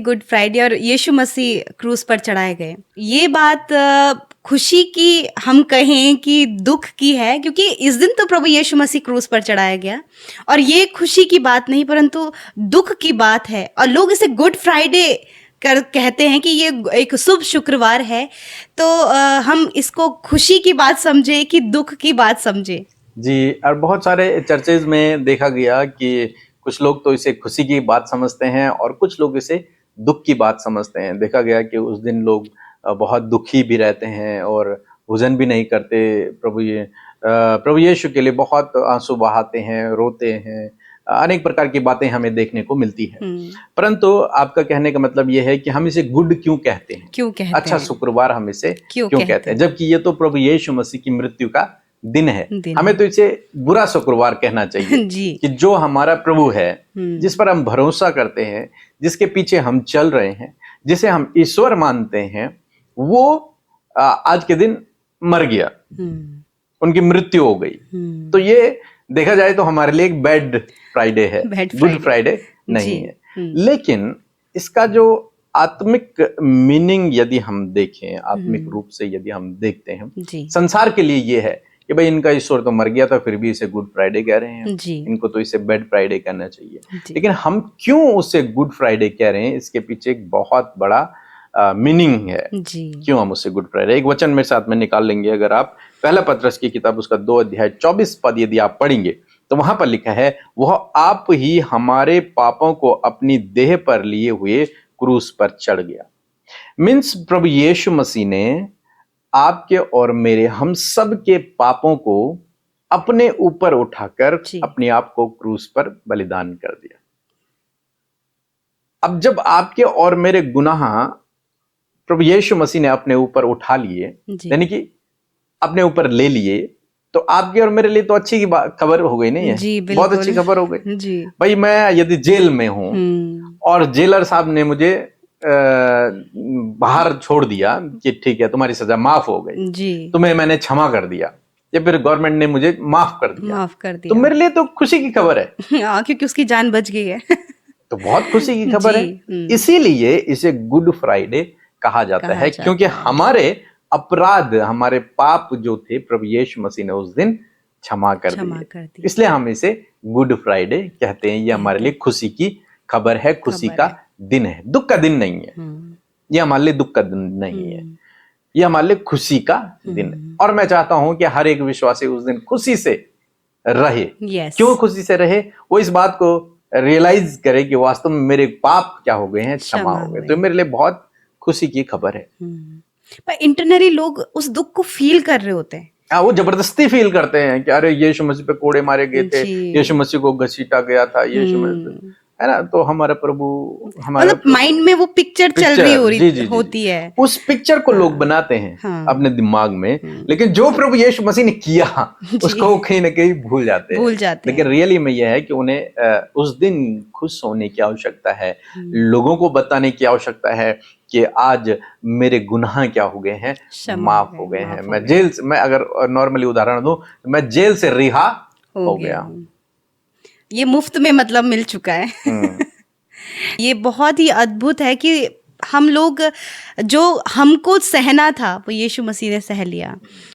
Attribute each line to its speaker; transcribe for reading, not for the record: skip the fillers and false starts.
Speaker 1: Good Friday और यीशु मसीह क्रूस पर चढ़ाए गए। ये बात खुशी की हम कहें कि दुख की है, क्योंकि इस दिन तो प्रभु यीशु मसीह क्रूस पर चढ़ाया गया और ये खुशी की बात नहीं परंतु दुख की बात है। और लोग इसे गुड फ्राइडे कहते हैं कि ये एक शुभ शुक्रवार है। तो हम इसको खुशी की बात समझे कि दुख की बात समझे?
Speaker 2: जी, और बहुत सारे चर्चेज में देखा गया कि कुछ लोग तो इसे खुशी की बात समझते हैं और कुछ लोग इसे दुख की बात समझते हैं। देखा गया कि उस दिन लोग बहुत दुखी भी रहते हैं और भोजन भी नहीं करते। प्रभु यीशु के लिए बहुत आंसू बहाते हैं, रोते हैं। अनेक प्रकार की बातें हमें देखने को मिलती है। परंतु आपका कहने का मतलब यह है कि हम इसे गुड क्यों कहते हैं,
Speaker 1: क्यों कहते
Speaker 2: अच्छा
Speaker 1: हैं?
Speaker 2: शुक्रवार हम इसे
Speaker 1: क्यों
Speaker 2: कहते हैं, जबकि ये तो प्रभु यीशु मसीह की मृत्यु का दिन है। हमें तो इसे बुरा शुक्रवार कहना चाहिए
Speaker 1: जी। कि
Speaker 2: जो हमारा प्रभु है, जिस पर हम भरोसा करते हैं, जिसके पीछे हम चल रहे हैं, जिसे हम ईश्वर मानते हैं, वो आज के दिन मर गया, उनकी मृत्यु हो गई। तो ये देखा जाए तो हमारे लिए एक बैड फ्राइडे है, गुड फ्राइडे नहीं है। लेकिन इसका जो आत्मिक मीनिंग यदि हम देखें, आत्मिक रूप से यदि हम देखते हैं, संसार के लिए ये है कि भाई इनका ईश्वर तो मर गया था फिर भी इसे गुड फ्राइडे कह रहे हैं, इनको तो इसे बैड फ्राइडे कहना चाहिए। लेकिन हम क्यों उसे गुड फ्राइडे कह रहे हैं, इसके पीछे एक बहुत बड़ा मीनिंग है क्यों हम उसे गुड फ्राइडे। एक वचन मेरे साथ में निकाल लेंगे, अगर आप पहला पत्रस की किताब उसका 2 अध्याय 24 पद यदि आप पढ़ेंगे तो वहां पर लिखा है, वह आप ही हमारे पापों को अपनी देह पर लिए हुए क्रूस पर चढ़ गया। मीन्स प्रभु यीशु मसीह ने आपके और मेरे, हम सब के पापों को अपने ऊपर उठाकर अपने आप को क्रूस पर बलिदान कर दिया। अब जब आपके और मेरे गुनाह प्रभु यीशु मसीह ने अपने ऊपर उठा लिए, यानी कि अपने ऊपर ले लिए, तो आपके और मेरे लिए तो अच्छी खबर हो गई, नहीं है? बहुत अच्छी खबर हो गई जी। भाई मैं यदि जेल में हूं और जेलर साहब ने मुझे बाहर छोड़ दिया कि ठीक है तुम्हारी सजा माफ हो गई, तुम्हें मैंने क्षमा कर दिया, या फिर गवर्नमेंट ने मुझे माफ कर दिया, तो मेरे लिए तो खुशी की खबर है
Speaker 1: क्योंकि उसकी जान बच गई है
Speaker 2: तो बहुत खुशी की खबर है। इसीलिए इसे गुड फ्राइडे कहा जाता है, क्योंकि हमारे अपराध, हमारे पाप जो थे प्रभु यीशु मसीह ने उस दिन क्षमा कर दिए। इसलिए हम इसे गुड फ्राइडे कहते हैं। ये हमारे लिए खुशी की खबर है, खुशी का दिन है, दुख का दिन नहीं है। ये हमारे लिए दुख का दिन नहीं है, ये हमारे लिए खुशी का दिन है। और मैं चाहता हूं कि हर एक विश्वासी उस दिन खुशी से रहे। क्यों खुशी से रहे? वो इस बात को रियलाइज करे कि वास्तव में मेरे पाप क्या हो गए हैं, क्षमा हो गए। तो मेरे लिए बहुत खुशी की खबर है।
Speaker 1: पर इंटरनली लोग उस दुख को फील कर रहे होते हैं।
Speaker 2: हाँ, वो जबरदस्ती फील करते हैं कि अरे यीशु मसीह पे कोड़े मारे गए थे, यीशु मसीह को घसीटा गया था, यीशु मसीह, है ना? तो हमारा प्रभु, हमारा
Speaker 1: माइंड में वो पिक्चर चल रही होती है,
Speaker 2: उस पिक्चर को लोग बनाते हैं अपने दिमाग में। लेकिन जो प्रभु यीशु मसीह ने किया उसको कहीं ना कहीं भूल जाते हैं। लेकिन रियली में यह है कि उन्हें उस दिन खुश होने की आवश्यकता है, लोगों को बताने की आवश्यकता है कि आज मेरे गुनाह क्या हो गए हैं, माफ हो गए हैं। मैं जेल से, मैं अगर नॉर्मली उदाहरण दूं, मैं जेल से रिहा हो गया।
Speaker 1: ये मुफ्त में मतलब मिल चुका है ये बहुत ही अद्भुत है कि हम लोग जो हमको सहना था वो यीशु मसीह ने सह लिया।